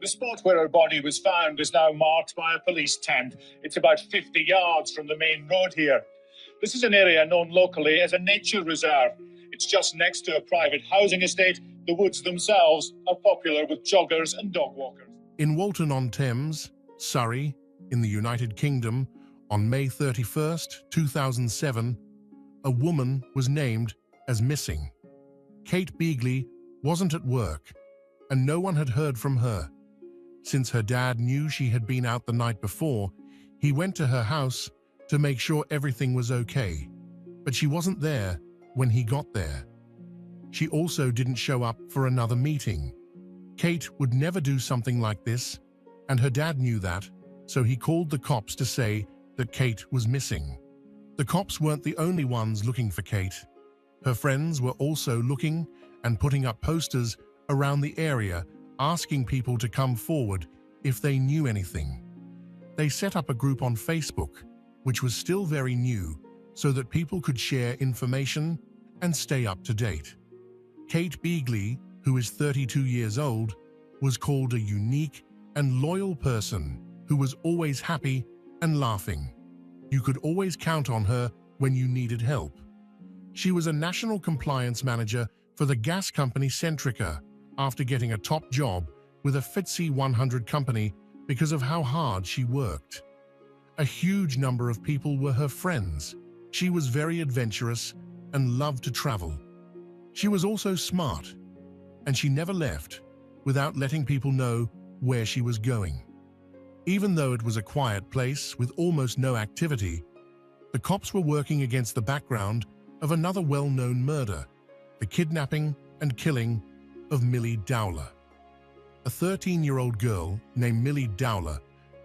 The spot where her body was found is now marked by a police tent. It's about 50 yards from the main road here. This is an area known locally as a nature reserve. It's just next to a private housing estate. The woods themselves are popular with joggers and dog walkers. In Walton-on-Thames, Surrey, in the United Kingdom, on May 31st, 2007, a woman was named as missing. Kate Beagley wasn't at work, and no one had heard from her. Since her dad knew she had been out the night before, he went to her house to make sure everything was okay. But she wasn't there when he got there. She also didn't show up for another meeting. Kate would never do something like this, and her dad knew that, so he called the cops to say that Kate was missing. The cops weren't the only ones looking for Kate. Her friends were also looking and putting up posters around the area, asking people to come forward if they knew anything. They set up a group on Facebook, which was still very new, so that people could share information and stay up to date. Kate Beagley, who is 32 years old, was called a unique and loyal person who was always happy and laughing. You could always count on her when you needed help. She was a national compliance manager for the gas company Centrica after getting a top job with a FTSE 100 company because of how hard she worked. A huge number of people were her friends. She was very adventurous and loved to travel. She was also smart, and she never left without letting people know where she was going. Even though it was a quiet place with almost no activity, the cops were working against the background of another well-known murder, the kidnapping and killing of Millie Dowler. A 13-year-old girl named Millie Dowler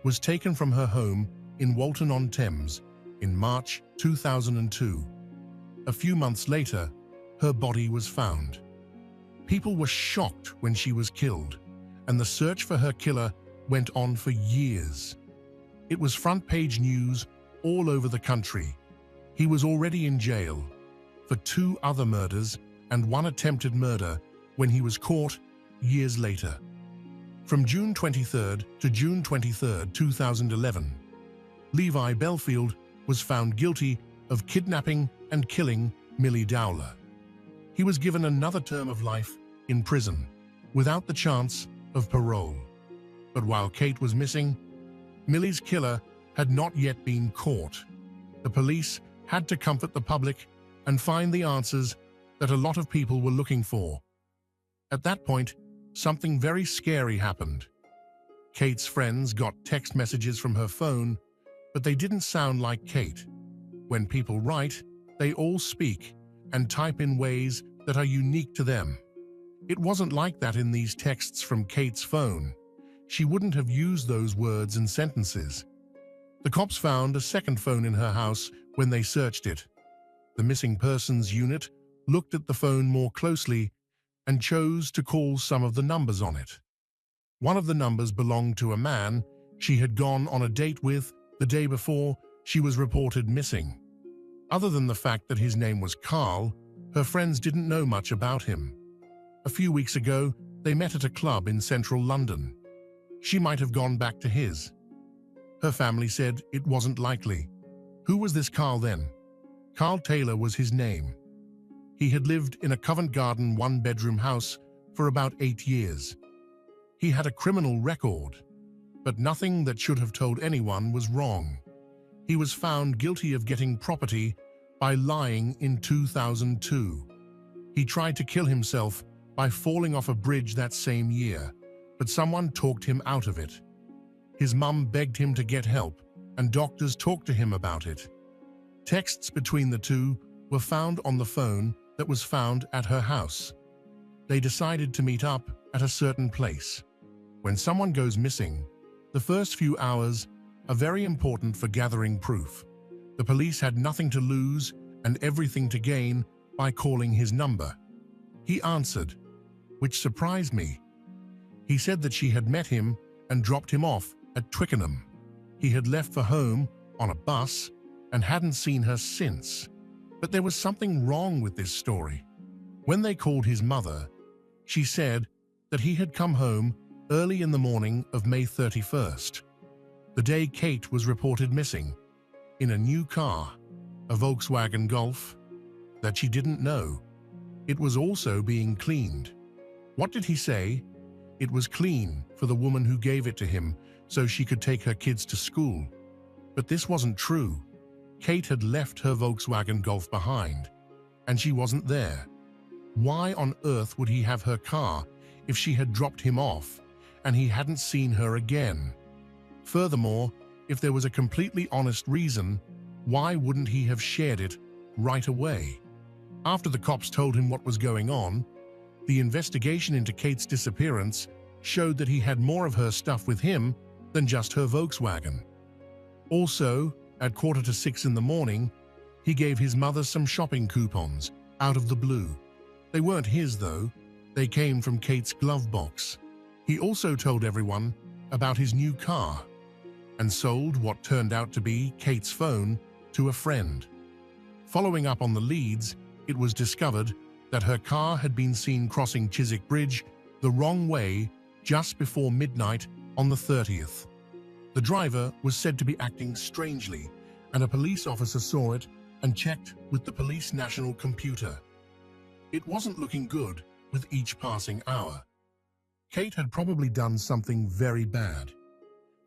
was taken from her home in Walton-on-Thames in March 2002. A few months later, her body was found. People were shocked when she was killed, and the search for her killer went on for years. It was front-page news all over the country. He was already in jail for 2 other murders and 1 attempted murder when he was caught years later. From June 23rd to June 23rd, 2011, Levi Belfield was found guilty of kidnapping and killing Millie Dowler. He was given another term of life in prison without the chance of parole. But while Kate was missing, Millie's killer had not yet been caught. The police had to comfort the public and find the answers that a lot of people were looking for. At that point, something very scary happened. Kate's friends got text messages from her phone, but they didn't sound like Kate. When people write, they all speak and type in ways that are unique to them. It wasn't like that in these texts from Kate's phone. She wouldn't have used those words and sentences. The cops found a second phone in her house when they searched it. The missing persons unit looked at the phone more closely and chose to call some of the numbers on it. One of the numbers belonged to a man she had gone on a date with the day before she was reported missing. Other than the fact that his name was Carl, her friends didn't know much about him. A few weeks ago, they met at a club in central London. She might have gone back to his. Her family said it wasn't likely. Who was this Carl then? Carl Taylor was his name. He had lived in a Covent Garden 1-bedroom house for about 8 years. He had a criminal record, but nothing that should have told anyone was wrong. He was found guilty of getting property by lying in 2002. He tried to kill himself by falling off a bridge that same year, but someone talked him out of it. His mum begged him to get help, and doctors talked to him about it. Texts between the two were found on the phone that was found at her house. They decided to meet up at a certain place. When someone goes missing, the first few hours are very important for gathering proof. The police had nothing to lose and everything to gain by calling his number. He answered, which surprised me. He said that she had met him and dropped him off at Twickenham. He had left for home on a bus and hadn't seen her since. But there was something wrong with this story. When they called his mother, she said that he had come home early in the morning of May 31st, the day Kate was reported missing, in a new car, a Volkswagen Golf, that she didn't know. It was also being cleaned. What did he say? It was clean for the woman who gave it to him so she could take her kids to school. But this wasn't true. Kate had left her Volkswagen Golf behind, and she wasn't there. Why on earth would he have her car if she had dropped him off and he hadn't seen her again? Furthermore, if there was a completely honest reason, why wouldn't he have shared it right away? After the cops told him what was going on, the investigation into Kate's disappearance showed that he had more of her stuff with him than just her Volkswagen. Also, at 5:45 in the morning, he gave his mother some shopping coupons out of the blue. They weren't his though, they came from Kate's glove box. He also told everyone about his new car and sold what turned out to be Kate's phone to a friend. Following up on the leads, it was discovered that her car had been seen crossing Chiswick Bridge the wrong way just before midnight on the 30th. The driver was said to be acting strangely, and a police officer saw it and checked with the police national computer. It wasn't looking good with each passing hour. Kate had probably done something very bad.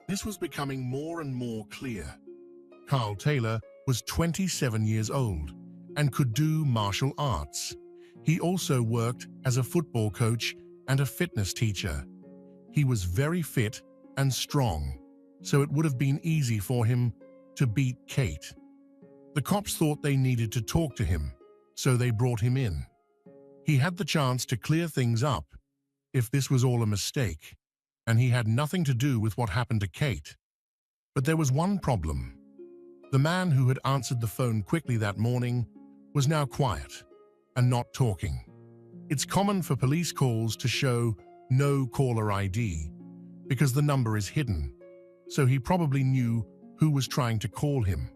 This was becoming more and more clear. Carl Taylor was 27 years old and could do martial arts. He also worked as a football coach and a fitness teacher. He was very fit and strong, so it would have been easy for him to beat Kate. The cops thought they needed to talk to him, so they brought him in. He had the chance to clear things up if this was all a mistake, and he had nothing to do with what happened to Kate. But there was one problem. The man who had answered the phone quickly that morning was now quiet and not talking. It's common for police calls to show no caller ID because the number is hidden, so he probably knew who was trying to call him.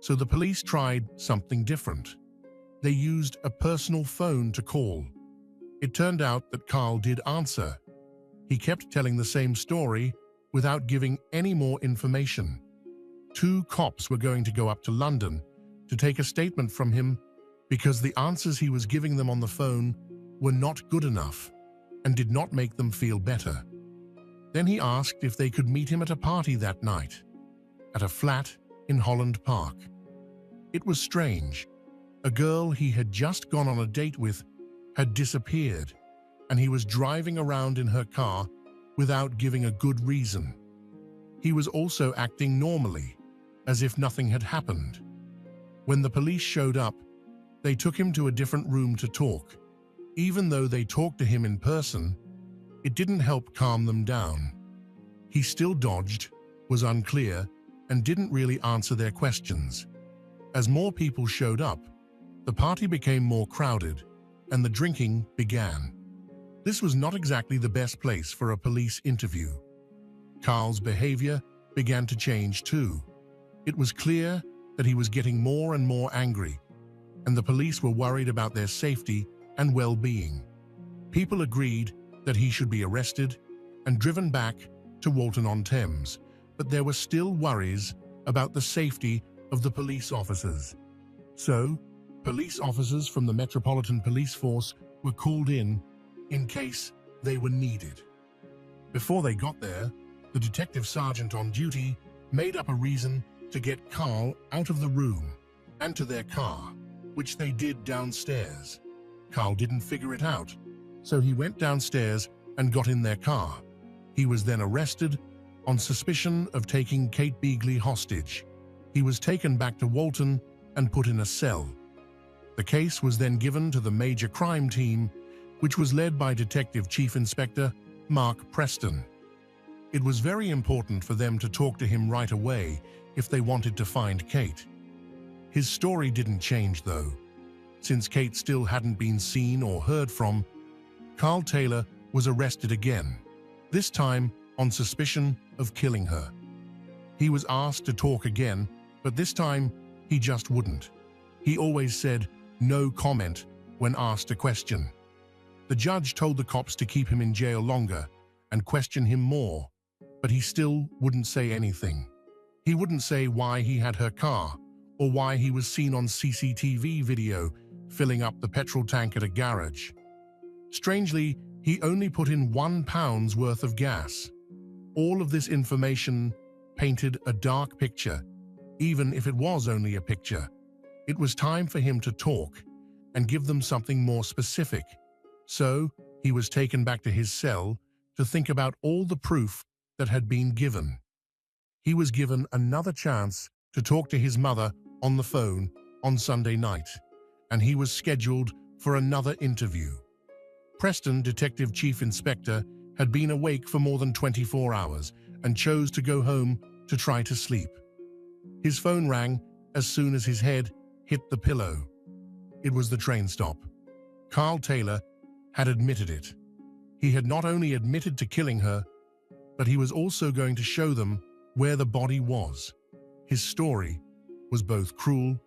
So the police tried something different. They used a personal phone to call. It turned out that Carl did answer. He kept telling the same story without giving any more information. 2 cops were going to go up to London to take a statement from him because the answers he was giving them on the phone were not good enough and did not make them feel better. Then he asked if they could meet him at a party that night, at a flat in Holland Park. It was strange. A girl he had just gone on a date with had disappeared, and he was driving around in her car without giving a good reason. He was also acting normally, as if nothing had happened. When the police showed up, they took him to a different room to talk. Even though they talked to him in person, it didn't help calm them down. He still dodged, was unclear, and didn't really answer their questions. As more people showed up, the party became more crowded, and the drinking began. This was not exactly the best place for a police interview. Carl's behavior began to change too. It was clear that he was getting more and more angry, and the police were worried about their safety and well-being. People agreed that he should be arrested and driven back to Walton-on-Thames, but there were still worries about the safety of the police officers. So, police officers from the Metropolitan Police Force were called in case they were needed. Before they got there, the detective sergeant on duty made up a reason to get Carl out of the room and to their car, which they did downstairs. Carl didn't figure it out, so he went downstairs and got in their car. He was then arrested on suspicion of taking Kate Beagley hostage. He was taken back to Walton and put in a cell. The case was then given to the Major Crime Team, which was led by Detective Chief Inspector Mark Preston. It was very important for them to talk to him right away if they wanted to find Kate. His story didn't change though. Since Kate still hadn't been seen or heard from, Carl Taylor was arrested again, this time on suspicion of killing her. He was asked to talk again, but this time he just wouldn't. He always said no comment when asked a question. The judge told the cops to keep him in jail longer and question him more, but he still wouldn't say anything. He wouldn't say why he had her car or why he was seen on CCTV video filling up the petrol tank at a garage. Strangely, he only put in £1 worth of gas. All of this information painted a dark picture, even if it was only a picture. It was time for him to talk and give them something more specific. So he was taken back to his cell to think about all the proof that had been given. He was given another chance to talk to his mother on the phone on Sunday night, and he was scheduled for another interview. Preston Detective Chief Inspector had been awake for more than 24 hours and chose to go home to try to sleep. His phone rang as soon as his head hit the pillow. It was the train stop. Carl Taylor had admitted it. He had not only admitted to killing her, but he was also going to show them where the body was. His story was both cruel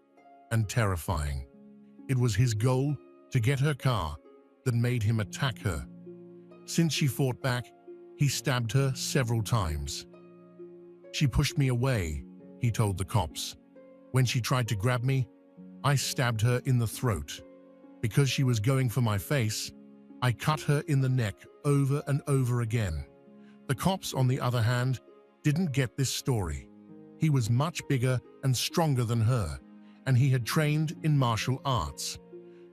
and terrifying. It was his goal to get her car that made him attack her. Since she fought back, he stabbed her several times. "She pushed me away," he told the cops. "When she tried to grab me, I stabbed her in the throat. Because she was going for my face, I cut her in the neck over and over again." The cops, on the other hand, didn't get this story. He was much bigger and stronger than her, and he had trained in martial arts.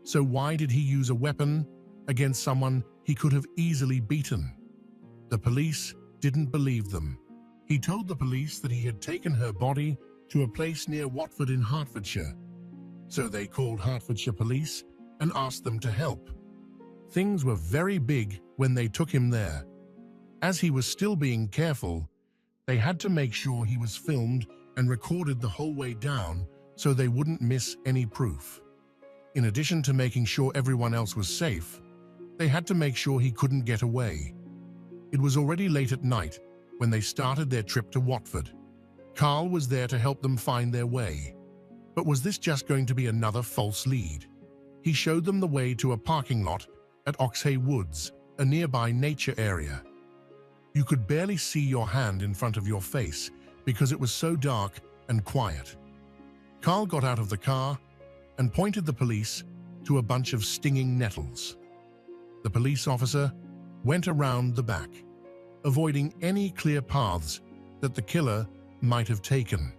So why did he use a weapon against someone he could have easily beaten? The police didn't believe them. He told the police that he had taken her body to a place near Watford in Hertfordshire. So they called Hertfordshire police and asked them to help. Things were very big when they took him there. As he was still being careful, they had to make sure he was filmed and recorded the whole way down so they wouldn't miss any proof. In addition to making sure everyone else was safe, they had to make sure he couldn't get away. It was already late at night when they started their trip to Watford. Carl was there to help them find their way. But was this just going to be another false lead? He showed them the way to a parking lot at Oxhay Woods, a nearby nature area. You could barely see your hand in front of your face because it was so dark and quiet. Carl got out of the car and pointed the police to a bunch of stinging nettles. The police officer went around the back, avoiding any clear paths that the killer might have taken.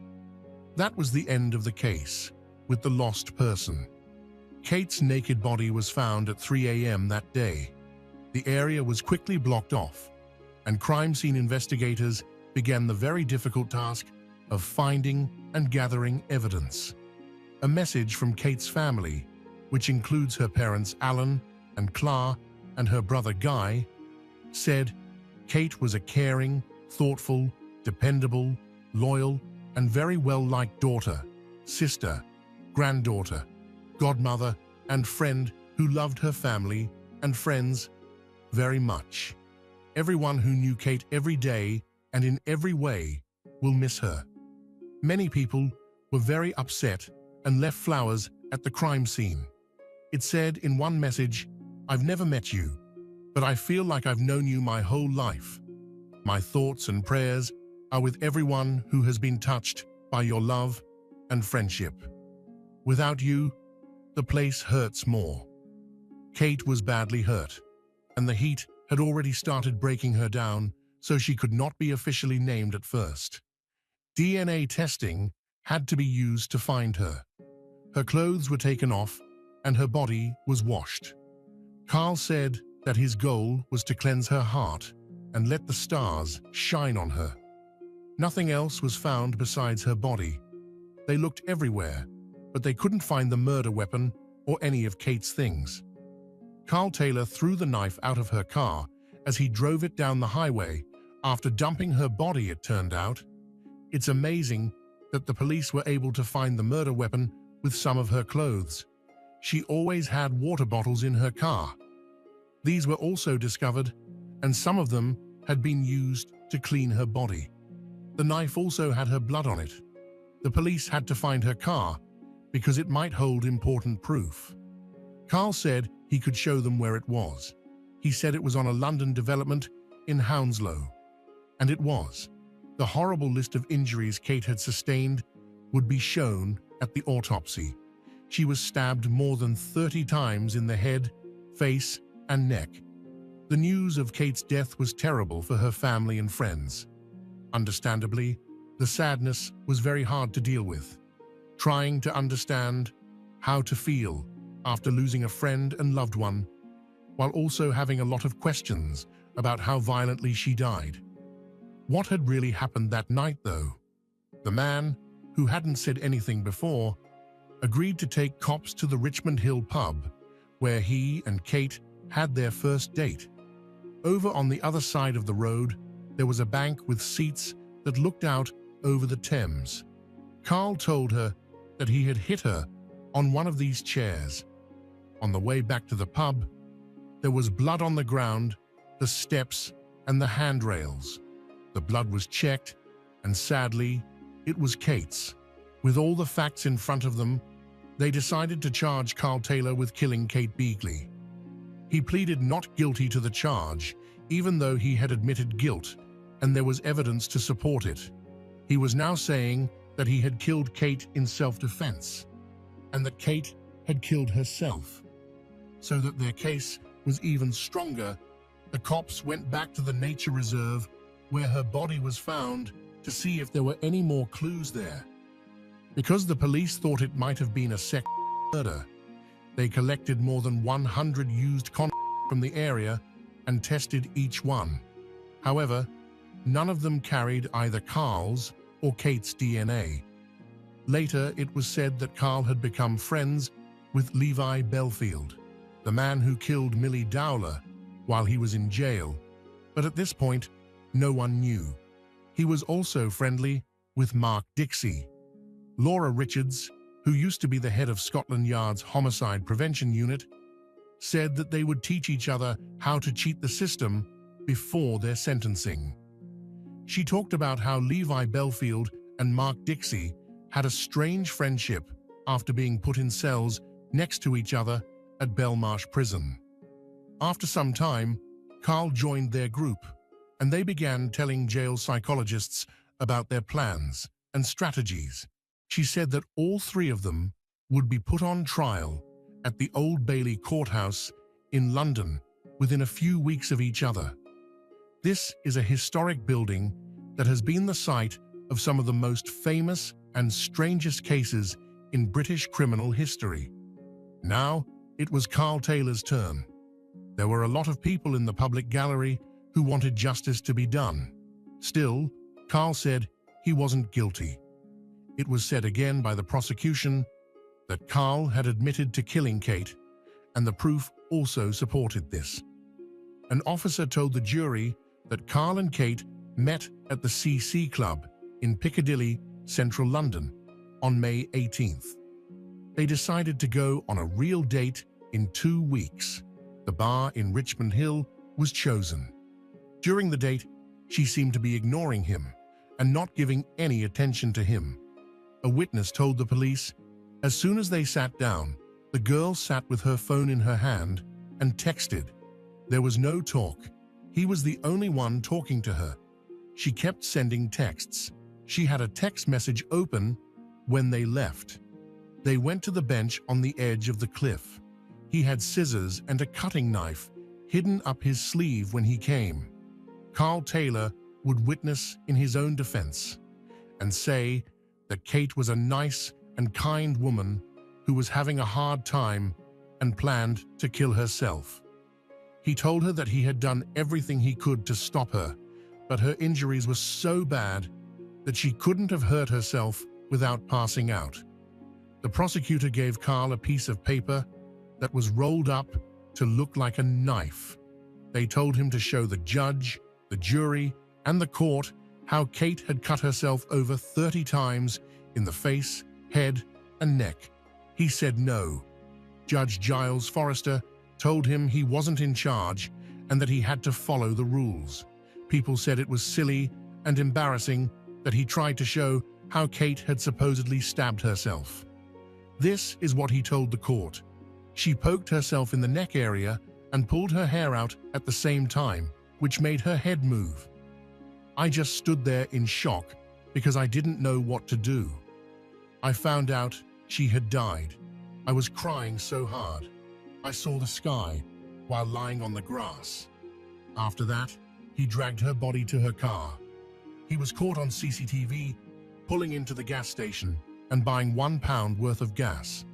That was the end of the case with the lost person. Kate's naked body was found at 3 a.m. that day. The area was quickly blocked off, and crime scene investigators began the very difficult task of finding and gathering evidence. A message from Kate's family, which includes her parents Alan and Clara and her brother Guy, said Kate was a caring, thoughtful, dependable, loyal, and very well-liked daughter, sister, granddaughter, godmother, and friend who loved her family and friends very much. Everyone who knew Kate every day and in every way will miss her. Many people were very upset and left flowers at the crime scene. It said in one message, "I've never met you, but I feel like I've known you my whole life. My thoughts and prayers are with everyone who has been touched by your love and friendship. Without you, the place hurts more." Kate was badly hurt, and the heat had already started breaking her down, so she could not be officially named at first. DNA testing had to be used to find her. Her clothes were taken off, and her body was washed. Carl said that his goal was to cleanse her heart and let the stars shine on her. Nothing else was found besides her body. They looked everywhere, but they couldn't find the murder weapon or any of Kate's things. Carl Taylor threw the knife out of her car as he drove it down the highway after dumping her body, it turned out. It's amazing that the police were able to find the murder weapon with some of her clothes. She always had water bottles in her car. These were also discovered, and some of them had been used to clean her body. The knife also had her blood on it. The police had to find her car because it might hold important proof. Carl said he could show them where it was. He said it was on a London development in Hounslow. And it was. The horrible list of injuries Kate had sustained would be shown at the autopsy. She was stabbed more than 30 times in the head, face, and neck. The news of Kate's death was terrible for her family and friends. Understandably, the sadness was very hard to deal with. Trying to understand how to feel after losing a friend and loved one, while also having a lot of questions about how violently she died. What had really happened that night, though? The man, who hadn't said anything before, agreed to take cops to the Richmond Hill pub, where he and Kate had their first date. Over on the other side of the road, there was a bank with seats that looked out over the Thames. Carl told her that he had hit her on one of these chairs. On the way back to the pub, there was blood on the ground, the steps, and the handrails. The blood was checked, and sadly, it was Kate's. With all the facts in front of them, they decided to charge Carl Taylor with killing Kate Beagley. He pleaded not guilty to the charge, even though he had admitted guilt, and there was evidence to support it. He was now saying that he had killed Kate in self-defense, and that Kate had killed herself. So that their case was even stronger, the cops went back to the nature reserve where her body was found to see if there were any more clues there. Because the police thought it might have been a second murder, they collected more than 100 used condoms from the area and tested each one. However, none of them carried either Carl's or Kate's DNA. Later, it was said that Carl had become friends with Levi Belfield, the man who killed Millie Dowler while he was in jail, but at this point, no one knew. He was also friendly with Mark Dixie. Laura Richards, who used to be the head of Scotland Yard's Homicide Prevention Unit, said that they would teach each other how to cheat the system before their sentencing. She talked about how Levi Belfield and Mark Dixie had a strange friendship after being put in cells next to each other at Belmarsh Prison. After some time, Carl joined their group, and they began telling jail psychologists about their plans and strategies. She said that all three of them would be put on trial at the Old Bailey Courthouse in London within a few weeks of each other. This is a historic building that has been the site of some of the most famous and strangest cases in British criminal history. Now, it was Carl Taylor's turn. There were a lot of people in the public gallery who wanted justice to be done. Still, Carl said he wasn't guilty. It was said again by the prosecution that Carl had admitted to killing Kate, and the proof also supported this. An officer told the jury that Carl and Kate met at the CC Club in Piccadilly, central London, on May 18th. They decided to go on a real date in 2 weeks. The bar in Richmond Hill was chosen. During the date, she seemed to be ignoring him and not giving any attention to him. A witness told the police, as soon as they sat down, the girl sat with her phone in her hand and texted. There was no talk. He was the only one talking to her. She kept sending texts. She had a text message open when they left. They went to the bench on the edge of the cliff. He had scissors and a cutting knife hidden up his sleeve when he came. Carl Taylor would witness in his own defense and say that Kate was a nice and kind woman who was having a hard time and planned to kill herself. He told her that he had done everything he could to stop her, but her injuries were so bad that she couldn't have hurt herself without passing out. The prosecutor gave Carl a piece of paper that was rolled up to look like a knife. They told him to show the judge, the jury, and the court how Kate had cut herself over 30 times in the face, head, and neck. He said no. Judge Giles Forrester told him he wasn't in charge and that he had to follow the rules. People said it was silly and embarrassing that he tried to show how Kate had supposedly stabbed herself. This is what he told the court. She poked herself in the neck area and pulled her hair out at the same time. which made her head move. I just stood there in shock because I didn't know what to do. I found out she had died. I was crying so hard. I saw the sky while lying on the grass. After that, he dragged her body to her car. He was caught on CCTV pulling into the gas station and buying £1 worth of gas.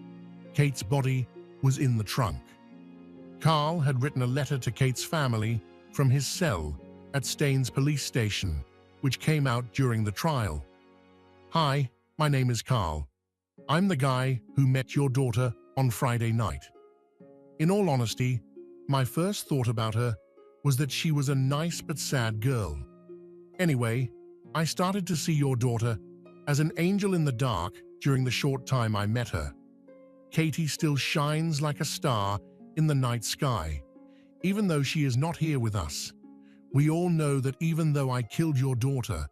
Kate's body was in the trunk. Carl had written a letter to Kate's family from his cell at Staines police station, which came out during the trial. "Hi, my name is Carl. I'm the guy who met your daughter on Friday night. In all honesty, my first thought about her was that she was a nice but sad girl. Anyway, I started to see your daughter as an angel in the dark during the short time I met her. Katie still shines like a star in the night sky, even though she is not here with us. We all know that even though I killed your daughter,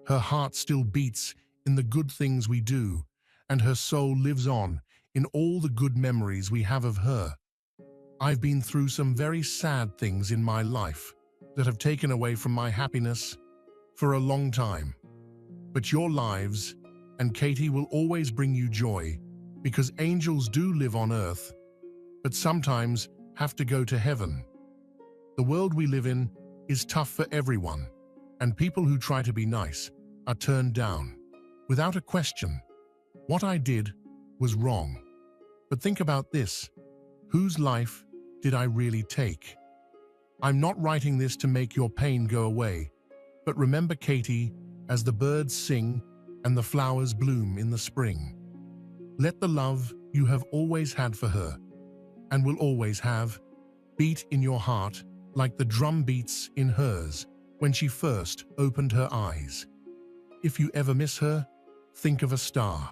her heart still beats in the good things we do, and her soul lives on in all the good memories we have of her. I've been through some very sad things in my life that have taken away from my happiness for a long time. But your lives and Katie will always bring you joy, because angels do live on earth, but sometimes have to go to heaven. The world we live in is tough for everyone, and people who try to be nice are turned down. Without a question, what I did was wrong. But think about this: whose life did I really take? I'm not writing this to make your pain go away, but remember Katie as the birds sing and the flowers bloom in the spring. Let the love you have always had for her, and will always have, beat in your heart like the drum beats in hers when she first opened her eyes. If you ever miss her, think of a star.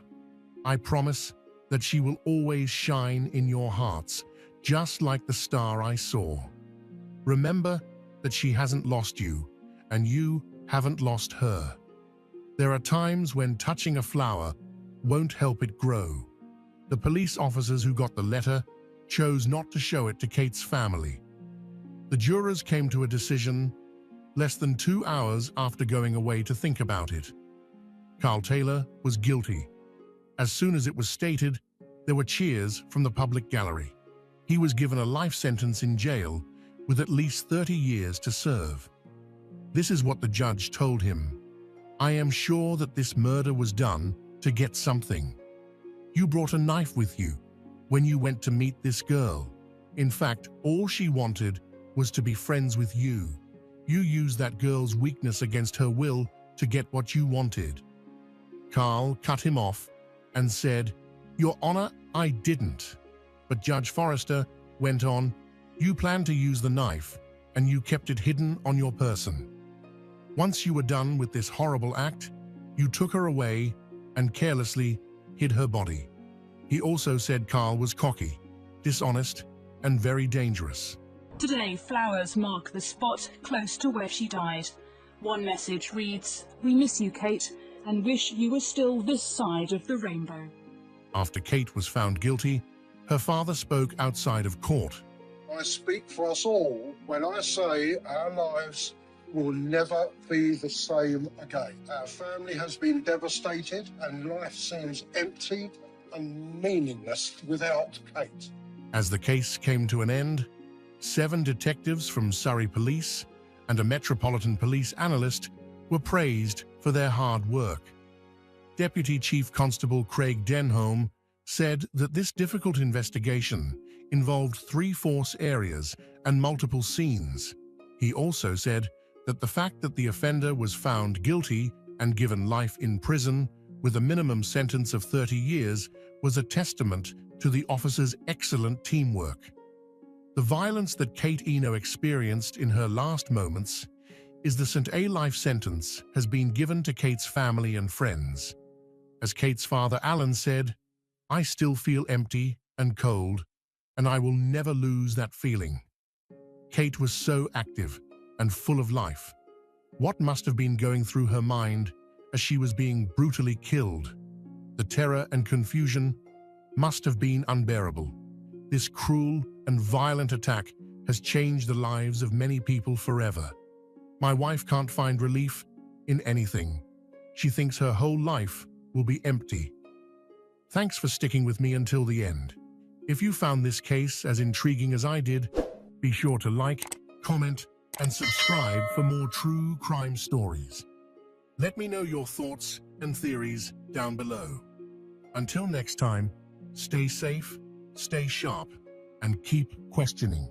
I promise that she will always shine in your hearts, just like the star I saw. Remember that she hasn't lost you, and you haven't lost her. There are times when touching a flower won't help it grow. The police officers who got the letter chose not to show it to Kate's family. The jurors came to a decision less than 2 hours after going away to think about it. Carl Taylor was guilty. As soon as it was stated, there were cheers from the public gallery. He was given a life sentence in jail with at least 30 years to serve. This is what the judge told him: "I am sure that this murder was done to get something. You brought a knife with you when you went to meet this girl. In fact, all she wanted was to be friends with you. You used that girl's weakness against her will to get what you wanted." Carl cut him off and said, "Your Honor, I didn't." But Judge Forrester went on, "You planned to use the knife, and you kept it hidden on your person. Once you were done with this horrible act, you took her away and carelessly hid her body." He also said Carl was cocky, dishonest, and very dangerous. Today, flowers mark the spot close to where she died. One message reads, "We miss you, Kate, and wish you were still this side of the rainbow." After Kate was found guilty, her father spoke outside of court. "I speak for us all when I say our lives will never be the same again. Our family has been devastated and life seems empty and meaningless without Kate." As the case came to an end, 7 detectives from Surrey Police and a Metropolitan Police analyst were praised for their hard work. Deputy Chief Constable Craig Denholm said that this difficult investigation involved 3 force areas and multiple scenes. He also said that the fact that the offender was found guilty and given life in prison with a minimum sentence of 30 years was a testament to the officers' excellent teamwork. The violence that Kate Eno experienced in her last moments is the St. A life sentence has been given to Kate's family and friends. As Kate's father Alan said, "I still feel empty and cold, and I will never lose that feeling." Kate was so active and full of life. What must have been going through her mind as she was being brutally killed? The terror and confusion must have been unbearable. This cruel and violent attack has changed the lives of many people forever. My wife can't find relief in anything. She thinks her whole life will be empty. Thanks for sticking with me until the end. If you found this case as intriguing as I did, be sure to like, comment, and subscribe for more true crime stories. Let me know your thoughts and theories down below. Until next time, stay safe, stay sharp, and keep questioning.